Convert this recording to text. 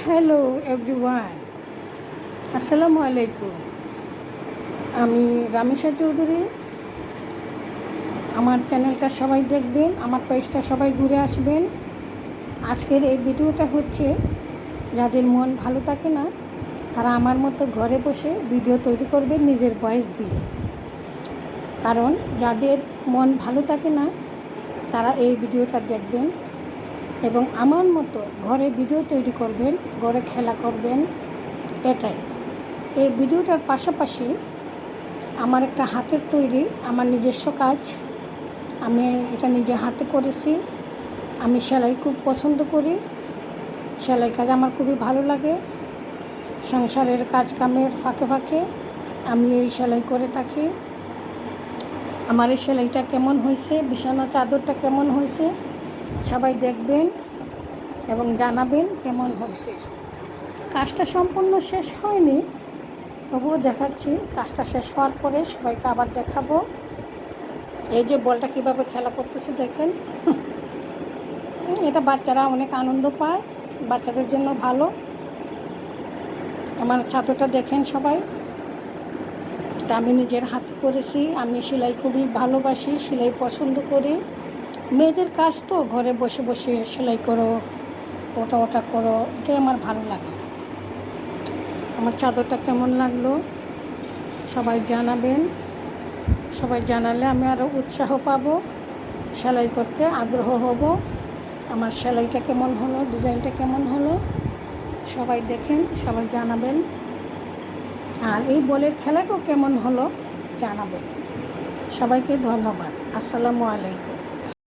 Hello everyone, আসসালামু আলাইকুম। আমি রামিসা চৌধুরী। আমার চ্যানেলটা সবাই দেখবেন, আমার পেজটা সবাই ঘুরে আসবেন। আজকের এই ভিডিওটা হচ্ছে যাদের মন ভালো থাকে না তারা আমার মতো ঘরে বসে ভিডিও তৈরি করবেন নিজের ভয়েস দিয়ে। কারণ যাদের মন ভালো থাকে না তারা এই ভিডিওটা দেখবেন এবং আমার মতো ঘরে ভিডিও তৈরি করবেন, ঘরে খেলা করবেন। এটাই এই ভিডিওটার পাশাপাশি আমার একটা হাতের তৈরি আমার নিজস্ব কাজ, আমি এটা নিজে হাতে করেছি। আমি সেলাই খুব পছন্দ করি, সেলাই কাজ আমার খুবই ভালো লাগে। সংসারের কাজ কামের ফাঁকে ফাঁকে আমি এই সেলাই করে থাকি। আমার এই সেলাইটা কেমন হয়েছে, বিছানা চাদরটা কেমন হয়েছে সবাই দেখবেন এবং জানাবেন কেমন হয়েছে। কাজটা সম্পূর্ণ শেষ হয়নি, তবুও দেখাচ্ছি। কাজটা শেষ হওয়ার পরে সবাইকে আবার দেখাবো। এই যে বলটা কীভাবে খেলা করতেছে দেখেন। এটা বাচ্চারা অনেক আনন্দ পায়, বাচ্চাদের জন্য ভালো। আমার চাদরটা দেখেন সবাই, এটা আমি নিজের হাতে করেছি। আমি সেলাই খুবই ভালোবাসি, সেলাই পছন্দ করি। মেয়েদের কাজ তো ঘরে বসে বসে সেলাই করো, ওটা করো, এটাই আমার ভালো লাগে। আমার চাদরটা কেমন লাগলো সবাই জানাবেন। সবাই জানালে আমি আরও উৎসাহ পাবো, সেলাই করতে আগ্রহ হব। আমার সেলাইটা কেমন হলো, ডিজাইনটা কেমন হলো সবাই দেখেন, সবাই জানাবেন। আর এই বলের খেলাটাও কেমন হলো জানাবেন। সবাইকে ধন্যবাদ। আসসালামু আলাইকুম।